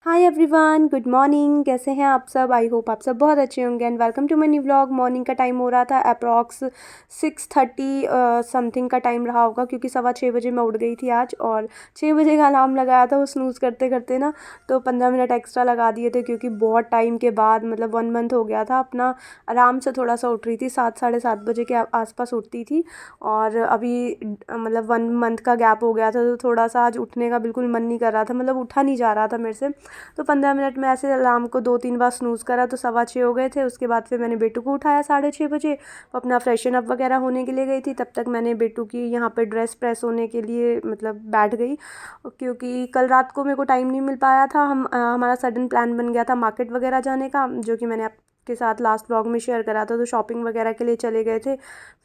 Hi everyone, good morning. कैसे हैं आप सब? आई होप आप सब बहुत अच्छे होंगे and welcome to my new vlog. Morning का टाइम हो रहा था अप्रॉक्स 6:30 समथिंग का टाइम रहा होगा, क्योंकि 6:15 बजे मैं उठ गई थी आज। और 6 बजे का अलार्म लगाया था, वो स्नूज़ करते करते ना तो 15 मिनट एक्स्ट्रा लगा दिए थे, क्योंकि बहुत टाइम के बाद मतलब 1 मंथ हो गया था अपना आराम से थोड़ा सा उठ रही थी। 7 साढ़े 7 बजे के आसपास उठती थी, और अभी मतलब 1 मंथ का गैप हो गया था, तो थोड़ा सा आज उठने का बिल्कुल मन नहीं कर रहा था, मतलब उठा नहीं जा रहा था मेरे से। तो 15 मिनट में ऐसे अलार्म को 2-3 बार स्नूज़ करा तो 6:15 हो गए थे। उसके बाद फिर मैंने बेटू को उठाया 6:30 बजे। वो अपना फ्रेशन अप वगैरह होने के लिए गई थी, तब तक मैंने बेटू की यहाँ पे ड्रेस प्रेस होने के लिए मतलब बैठ गई, क्योंकि कल रात को मेरे को टाइम नहीं मिल पाया था। हमारा सडन प्लान बन गया था मार्केट वगैरह जाने का, जो कि मैंने आपके साथ लास्ट व्लॉग में शेयर करा था। तो शॉपिंग वगैरह के लिए चले गए थे।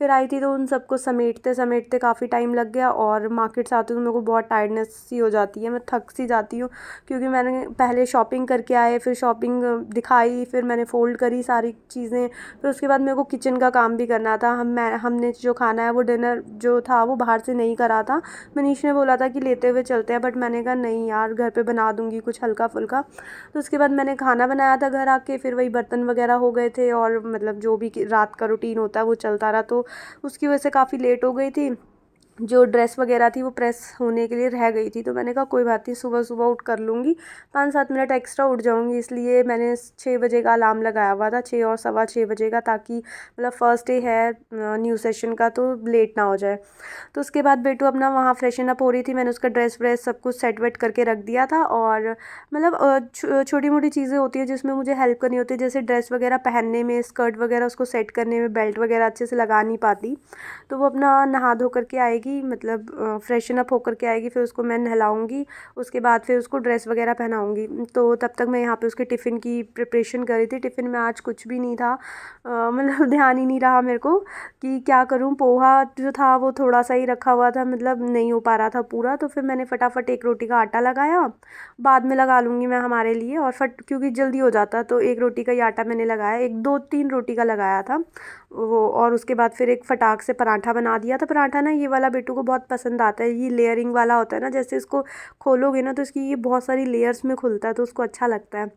फिर आई थी तो उन सबको समेटते समेटते काफ़ी टाइम लग गया, और मार्केट से आती हूँ तो मेरे को बहुत टायर्डनेस सी हो जाती है, मैं थक सी जाती हूँ, क्योंकि मैंने पहले शॉपिंग करके आए, फिर शॉपिंग दिखाई, फिर मैंने फ़ोल्ड करी सारी चीज़ें। फिर उसके बाद मेरे को किचन का काम भी करना था। हमने जो खाना है वो डिनर जो था वो बाहर से नहीं करा था। मनीष ने बोला था कि लेते हुए चलते हैं, बट मैंने कहा नहीं यार, घर पे बना दूँगी कुछ हल्का फुल्का। तो उसके बाद मैंने खाना बनाया था घर आके, फिर वही बर्तन वगैरह हो गए थे, और मतलब जो भी रात का रूटीन होता है वो चलता रहा, तो उसकी वजह से काफ़ी लेट हो गई थी। जो ड्रेस वगैरह थी वो प्रेस होने के लिए रह गई थी, तो मैंने कहा कोई बात नहीं, सुबह सुबह उठ कर लूँगी, 5-7 मिनट एक्स्ट्रा उठ जाऊँगी। इसलिए मैंने 6 बजे का अलार्म लगाया हुआ था, 6 और 6:15 बजे का, ताकि मतलब फर्स्ट डे है न्यू सेशन का, तो लेट ना हो जाए। तो उसके बाद बेटू अपना वहाँ फ्रेशन अप हो रही थी, मैंने उसका ड्रेस व्रेस सब कुछ सेट वेट करके रख दिया था। और मतलब छोटी मोटी चीज़ें होती है जिसमें मुझे हेल्प करनी होती है, जैसे ड्रेस वगैरह पहनने में, स्कर्ट वगैरह उसको सेट करने में, बेल्ट वगैरह अच्छे से लगा नहीं पाती। तो वो अपना नहा धो करके आएगी, मतलब फ्रेशन अप होकर के आएगी, फिर उसको मैं नहलाऊँगी। उसके बाद फिर उसको ड्रेस वगैरह पहनाऊँगी। तो तब तक मैं यहाँ पे उसके टिफ़िन की प्रिपरेशन कर रही थी। टिफ़िन में आज कुछ भी नहीं था, मतलब ध्यान ही नहीं रहा मेरे को कि क्या करूँ। पोहा जो था वो थोड़ा सा ही रखा हुआ था, मतलब नहीं हो पा रहा था पूरा। तो फिर मैंने फटाफट एक रोटी का आटा लगाया, बाद में लगा लूँगी मैं हमारे लिए, और क्योंकि जल्दी हो जाता, तो एक रोटी का ही आटा मैंने लगाया, एक 2-3 रोटी का लगाया था वो। और उसके बाद फिर एक फटाक से पराठा बना दिया था। पराठा ना ये वाला बेटू को बहुत पसंद आता है, ये लेयरिंग वाला होता है ना, जैसे इसको खोलोगे ना तो इसकी ये बहुत सारी लेयर्स में खुलता है, तो उसको अच्छा लगता है।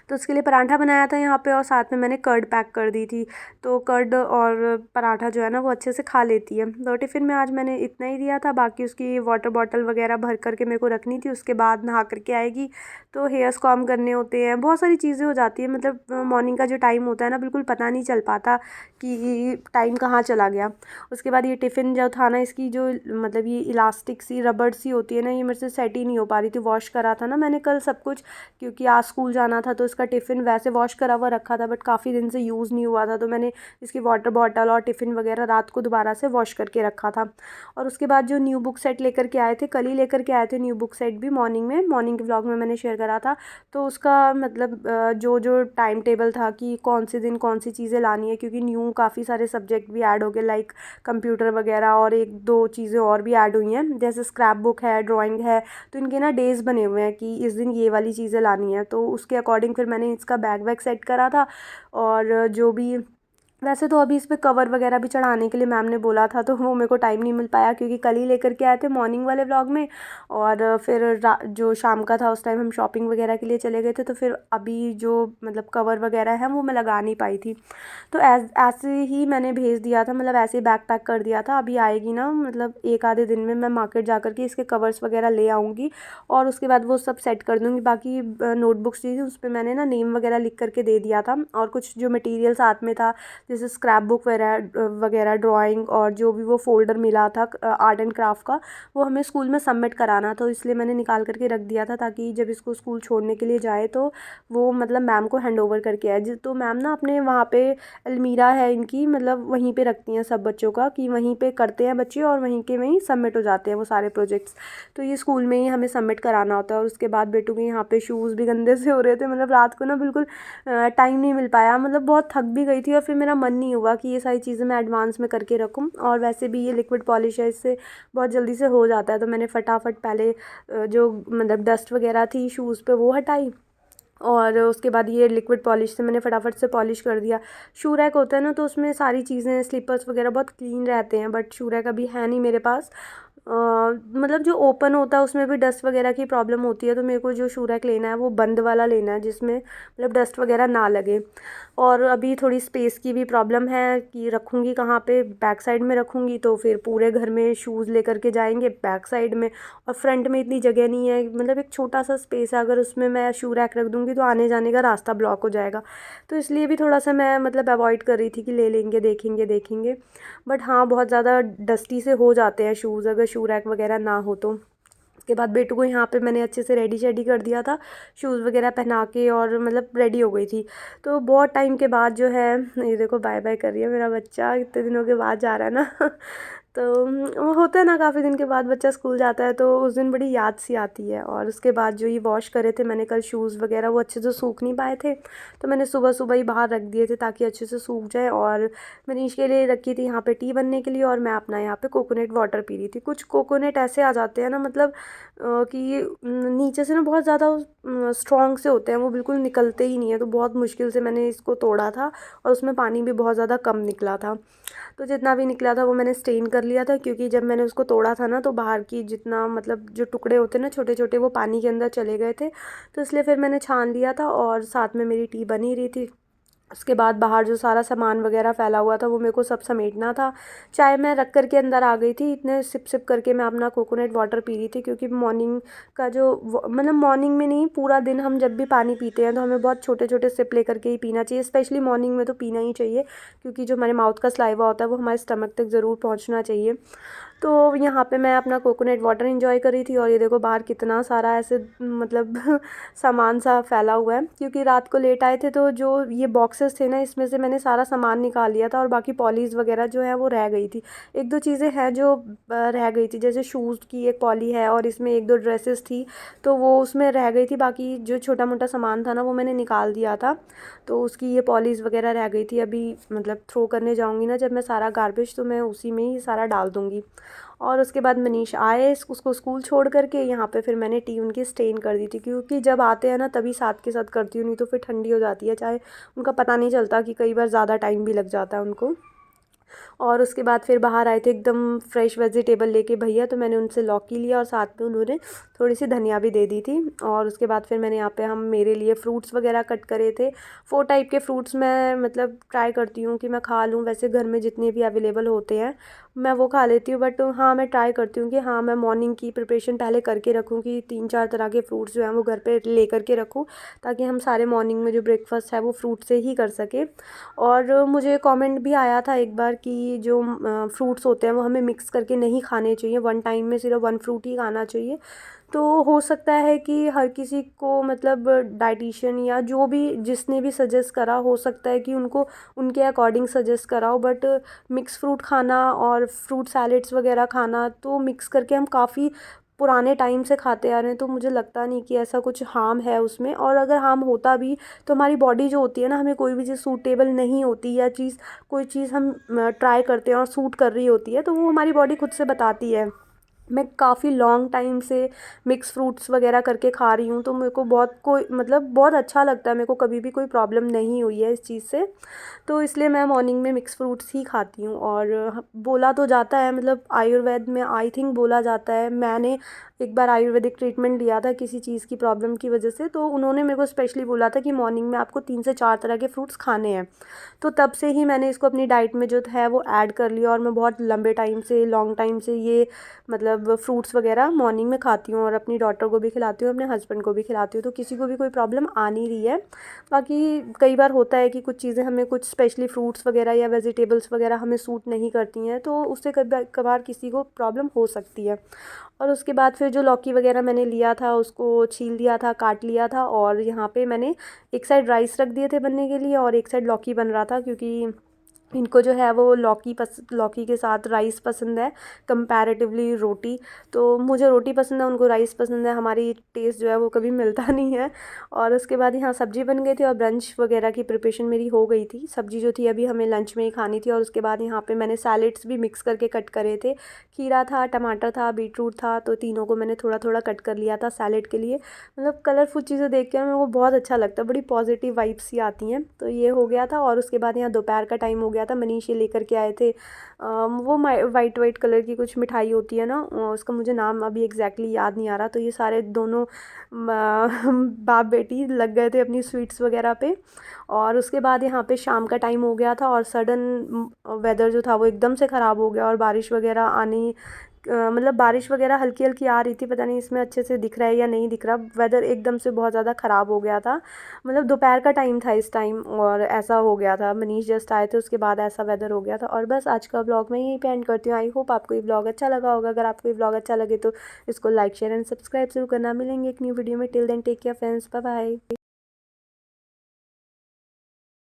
तो उसके लिए पराठा बनाया था यहाँ पे, और साथ में मैंने कर्ड पैक कर दी थी। तो कर्ड और पराठा जो है ना वो अच्छे से खा लेती है। तो टिफ़िन में आज मैंने इतना ही दिया था, बाकी उसकी वाटर बॉटल वगैरह भर करके मेरे को रखनी थी। उसके बाद नहा करके आएगी तो हेयर्स कॉम करने होते हैं, बहुत सारी चीज़ें हो जाती है। मतलब मॉर्निंग का जो टाइम होता है ना, बिल्कुल पता नहीं चल पाता कि टाइम कहाँ चला गया। उसके बाद ये टिफ़िन जो था ना, इसकी जो मतलब ये इलास्टिक सी रबड़ सी होती है ना, ये मेरे से सेट ही नहीं हो पा रही थी। वॉश करा था ना मैंने कल सब कुछ, क्योंकि आज स्कूल जाना था, तो इसका टिफ़िन वैसे वॉश करा हुआ रखा था, बट काफ़ी दिन से यूज़ नहीं हुआ था, तो मैंने इसकी वाटर बॉटल और टिफ़िन वगैरह रात को दोबारा से वॉश करके रखा था। और उसके बाद जो न्यू बुक सेट लेकर के आए थे, कल ही लेकर के आए थे न्यू बुक सेट भी, मॉर्निंग के व्लॉग में मैंने शेयर करा था। तो उसका मतलब जो जो टाइम टेबल था कि कौन से दिन कौन सी चीज़ें लानी है, क्योंकि न्यू काफ़ी सारे सब्जेक्ट भी ऐड हो गए, लाइक कंप्यूटर वगैरह, और 1-2 चीज़ें और भी ऐड हुई हैं, जैसे स्क्रैप बुक है, ड्राइंग है। तो इनके ना डेज़ बने हुए हैं कि इस दिन ये वाली चीज़ें लानी है, तो उसके अकॉर्डिंग फिर मैंने इसका बैग वैग सेट करा था। और जो भी वैसे तो अभी इस पे कवर वगैरह भी चढ़ाने के लिए मैम ने बोला था, तो वो मेरे को टाइम नहीं मिल पाया, क्योंकि कल ही लेकर के आए थे मॉर्निंग वाले व्लॉग में। और फिर जो शाम का था उस टाइम हम शॉपिंग वगैरह के लिए चले गए थे, तो फिर अभी जो मतलब कवर वगैरह है वो मैं लगा नहीं पाई थी। तो ऐसे ही मैंने भेज दिया था, मतलब ऐसे ही बैग पैक कर दिया था। अभी आएगी ना, मतलब एक आधे दिन में मैं मार्केट जा कर के इसके कवर्स वगैरह ले आऊँगी, और उसके बाद वो सब सेट कर दूँगी। बाकी नोटबुक्स थी उस पर मैंने ना नेम वगैरह लिख करके दे दिया था, और कुछ जो मटेरियल साथ में था, जैसे स्क्रैप बुक वगैरह, ड्राइंग, और जो भी वो फ़ोल्डर मिला था आर्ट एंड क्राफ्ट का, वो हमें स्कूल में सबमिट कराना, तो इसलिए मैंने निकाल करके रख दिया था, ताकि जब इसको स्कूल छोड़ने के लिए जाए तो वो मतलब मैम को हैंड ओवर करके आए। तो मैम ना अपने वहाँ पे अलमीरा है इनकी, मतलब वहीं पे रखती हैं सब बच्चों का, कि वहीं पे करते हैं बच्चे और वहीं के वहीं सबमिट हो जाते हैं वो सारे प्रोजेक्ट्स। तो ये स्कूल में ही हमें सबमिट कराना होता है। और उसके बाद बेटू के यहाँ पे शूज़ भी गंदे से हो रहे थे, मतलब रात को ना बिल्कुल टाइम नहीं मिल पाया, मतलब बहुत थक भी गई थी, और फिर मेरा मन नहीं हुआ कि ये सारी चीज़ें मैं एडवांस में करके रखूँ। और वैसे भी ये लिक्विड पॉलिश है, इससे बहुत जल्दी से हो जाता है, तो मैंने फटाफट पहले जो मतलब डस्ट वगैरह थी शूज़ पे वो हटाई, और उसके बाद ये लिक्विड पॉलिश से मैंने फटाफट से पॉलिश कर दिया। शू रैक होता है ना, तो उसमें सारी चीज़ें स्लीपर्स वगैरह बहुत क्लीन रहते हैं, बट शू रैक अभी है नहीं मेरे पास। मतलब जो ओपन होता है उसमें भी डस्ट वगैरह की प्रॉब्लम होती है, तो मेरे को जो शू रैक लेना है वो बंद वाला लेना है जिसमें मतलब डस्ट वगैरह ना लगे। और अभी थोड़ी स्पेस की भी प्रॉब्लम है कि रखूँगी कहाँ पे, बैक साइड में रखूँगी तो फिर पूरे घर में शूज़ लेकर के जाएंगे बैक साइड में, और फ्रंट में इतनी जगह नहीं है, मतलब एक छोटा सा स्पेस है, अगर उसमें मैं शू रैक रख दूँगी तो आने जाने का रास्ता ब्लॉक हो जाएगा। तो इसलिए भी थोड़ा सा मैं मतलब अवॉइड कर रही थी कि ले लेंगे, देखेंगे देखेंगे। बट हाँ, बहुत ज़्यादा डस्टी से हो जाते हैं शूज़ अगर शू रैक वगैरह ना हो तो। उसके बाद बेटू को यहाँ पे मैंने अच्छे से रेडी शेडी कर दिया था, शूज़ वगैरह पहना के, और मतलब रेडी हो गई थी। तो बहुत टाइम के बाद जो है, ये देखो बाय बाय कर रही है मेरा बच्चा, इतने दिनों के बाद जा रहा है ना। तो वो होता है ना, काफ़ी दिन के बाद बच्चा स्कूल जाता है तो उस दिन बड़ी याद सी आती है। और उसके बाद जो ये वॉश करे थे मैंने कल शूज़ वगैरह, वो अच्छे से सूख नहीं पाए थे, तो मैंने सुबह सुबह ही बाहर रख दिए थे ताकि अच्छे से सूख जाए। और मनीष के लिए रखी थी यहाँ पे टी बनने के लिए, और मैं अपना यहाँ पे कोकोनट वाटर पी रही थी। कुछ कोकोनट ऐसे आ जाते हैं ना, मतलब कि नीचे से ना बहुत ज़्यादा स्ट्रॉन्ग से होते हैं, वो बिल्कुल निकलते ही नहीं है, तो बहुत मुश्किल से मैंने इसको तोड़ा था, और उसमें पानी भी बहुत ज़्यादा कम निकला था। तो जितना भी निकला था वो मैंने स्टेन कर लिया था, क्योंकि जब मैंने उसको तोड़ा था ना तो बाहर की जितना मतलब जो टुकड़े होते हैं ना छोटे छोटे, वो पानी के अंदर चले गए थे। तो इसलिए फिर मैंने छान लिया था, और साथ में मेरी टी बनी रही थी। उसके बाद बाहर जो सारा सामान वगैरह फैला हुआ था वो मेरे को सब समेटना था। चाय मैं रख कर के अंदर आ गई थी, इतने सिप सिप करके मैं अपना कोकोनट वाटर पी रही थी, क्योंकि मॉर्निंग का जो मतलब मॉर्निंग में नहीं, पूरा दिन हम जब भी पानी पीते हैं तो हमें बहुत छोटे छोटे सिप ले करके ही पीना चाहिए, स्पेशली मॉर्निंग में तो पीना ही चाहिए, क्योंकि जो हमारे माउथ का सलाइवा होता है वो हमारे स्टमक तक ज़रूर पहुँचना चाहिए। तो यहाँ पे मैं अपना कोकोनट वाटर इंजॉय कर रही थी, और ये देखो बाहर कितना सारा ऐसे मतलब सामान सा फैला हुआ है, क्योंकि रात को लेट आए थे तो जो ये बॉक्सेस थे ना, इसमें से मैंने सारा सामान निकाल लिया था, और बाकी पॉलीज वगैरह जो है वो रह गई थी। एक दो चीज़ें हैं जो रह गई थी, जैसे शूज़ की एक पॉली है, और इसमें एक दो ड्रेसेस थी, तो वो उसमें रह गई थी। बाकी जो छोटा मोटा सामान था ना वो मैंने निकाल दिया था, तो उसकी ये पॉलीज वगैरह रह गई थी। अभी मतलब थ्रो करने जाऊँगी ना जब मैं सारा गार्बेज, तो मैं उसी में ही सारा डाल दूँगी। और उसके बाद मनीष आए उसको स्कूल छोड़ करके, यहाँ पे फिर मैंने टी उनकी स्टेन कर दी थी, क्योंकि जब आते हैं ना तभी साथ के साथ करती हूँ, नहीं तो फिर ठंडी हो जाती है चाहे, उनका पता नहीं चलता कि कई बार ज़्यादा टाइम भी लग जाता है उनको। और उसके बाद फिर बाहर आए थे एकदम फ्रेश वेजिटेबल लेके भैया, तो मैंने उनसे लौकी लिया, और साथ में उन्होंने थोड़ी सी धनिया भी दे दी थी। और उसके बाद फिर मैंने यहाँ पे हम मेरे लिए फ्रूट्स वगैरह कट करे थे। 4 टाइप के फ्रूट्स मैं मतलब ट्राई करती हूँ कि मैं खा लूँ, वैसे घर में जितने भी अवेलेबल होते हैं मैं वो खा लेती हूँ, बट हाँ मैं ट्राई करती हूँ कि हाँ मैं मॉर्निंग की प्रिपरेशन पहले करके रखूँ, कि 3-4 तरह के फ्रूट्स जो हैं वो घर पे ले करके रखूँ, ताकि हम सारे मॉर्निंग में जो ब्रेकफास्ट है वो फ्रूट से ही कर सके। और मुझे कमेंट भी आया था एक बार कि जो फ्रूट्स होते हैं वो हमें मिक्स करके नहीं खाने चाहिए, वन टाइम में सिर्फ वन फ्रूट ही खाना चाहिए। तो हो सकता है कि हर किसी को मतलब डाइटिशियन या जो भी जिसने भी सजेस्ट करा, हो सकता है कि उनको उनके अकॉर्डिंग सजेस्ट करा हो, बट मिक्स फ्रूट खाना और फ्रूट सैलेड्स वगैरह खाना तो मिक्स करके हम काफ़ी पुराने टाइम से खाते आ रहे हैं, तो मुझे लगता नहीं कि ऐसा कुछ हार्म है उसमें। और अगर हार्म होता भी तो हमारी बॉडी जो होती है ना, हमें कोई भी चीज़ सूटेबल नहीं होती, या चीज़ कोई चीज़ हम ट्राई करते हैं और सूट कर रही होती है, तो वो हमारी बॉडी खुद से बताती है। मैं काफ़ी लॉन्ग टाइम से मिक्स फ्रूट्स वगैरह करके खा रही हूँ, तो मेरे को बहुत कोई मतलब बहुत अच्छा लगता है, मेरे को कभी भी कोई प्रॉब्लम नहीं हुई है इस चीज़ से। तो इसलिए मैं मॉर्निंग में मिक्स फ्रूट्स ही खाती हूँ। और बोला तो जाता है, मतलब आयुर्वेद में आई थिंक बोला जाता है, मैंने एक बार आयुर्वेदिक ट्रीटमेंट लिया था किसी चीज़ की प्रॉब्लम की वजह से, तो उन्होंने मेरे को स्पेशली बोला था कि मॉर्निंग में आपको 3 से 4 तरह के फ्रूट्स खाने हैं। तो तब से ही मैंने इसको अपनी डाइट में जो है वो ऐड कर लिया, और मैं बहुत लंबे टाइम से लॉन्ग टाइम से ये मतलब फ्रूट्स वगैरह मॉर्निंग में खाती हूँ, और अपनी डॉटर को भी खिलाती हूँ, अपने हस्बैंड को भी खिलाती हूँ, तो किसी को भी कोई प्रॉब्लम आ नहीं रही है। बाकी कई बार होता है कि कुछ चीज़ें हमें, कुछ स्पेशली फ्रूट्स वगैरह या वेजिटेबल्स वगैरह हमें सूट नहीं करती हैं, तो उससे कभी कभार किसी को प्रॉब्लम हो सकती है। और उसके बाद फिर जो लौकी वगैरह मैंने लिया था उसको छील लिया था, काट लिया था, और यहाँ पे मैंने एक साइड राइस रख दिए थे बनने के लिए, और एक साइड लौकी बन रहा था, क्योंकि इनको जो है वो लौकी के साथ राइस पसंद है कंपैरेटिवली रोटी। तो मुझे रोटी पसंद है, उनको राइस पसंद है, हमारी टेस्ट जो है वो कभी मिलता नहीं है। और उसके बाद यहाँ सब्ज़ी बन गई थी, और ब्रंच वगैरह की प्रिपरेशन मेरी हो गई थी। सब्ज़ी जो थी अभी हमें लंच में ही खानी थी। और उसके बाद यहाँ पे मैंने सैलेड्स भी मिक्स करके कट करे थे, खीरा था, टमाटर था, बीटरूट था, तो तीनों को मैंने थोड़ा थोड़ा कट कर लिया था सैलेड के लिए। मतलब कलरफुल चीज़ें देख के मेरे को बहुत अच्छा लगता है, बड़ी पॉजिटिव वाइब्स सी आती हैं। तो ये हो गया था। और उसके बाद यहाँ दोपहर का टाइम हो गया गया था। मनीष ये लेकर के आए थे वो वाइट वाइट कलर की कुछ मिठाई होती है ना, उसका मुझे नाम अभी एग्जैक्टली याद नहीं आ रहा। तो ये सारे दोनों बाप बेटी लग गए थे अपनी स्वीट्स वगैरह पे। और उसके बाद यहाँ पे शाम का टाइम हो गया था और सडन वेदर जो था वो एकदम से ख़राब हो गया और बारिश वगैरह आनी मतलब बारिश वगैरह हल्की हल्की आ रही थी। पता नहीं इसमें अच्छे से दिख रहा है या नहीं दिख रहा, वेदर एकदम से बहुत ज़्यादा ख़राब हो गया था। मतलब दोपहर का टाइम था इस टाइम और ऐसा हो गया था। मनीष जस्ट आए थे उसके बाद ऐसा वेदर हो गया था। और बस आज का व्लॉग मैं यहीं पे एंड करती हूँ। आई होप आपको ये व्लॉग अच्छा लगा होगा। अगर आपको ये व्लॉग अच्छा लगे तो इसको लाइक शेयर एंड सब्सक्राइब जरूर करना। मिलेंगे एक न्यू वीडियो में। Till then take care friends, bye bye.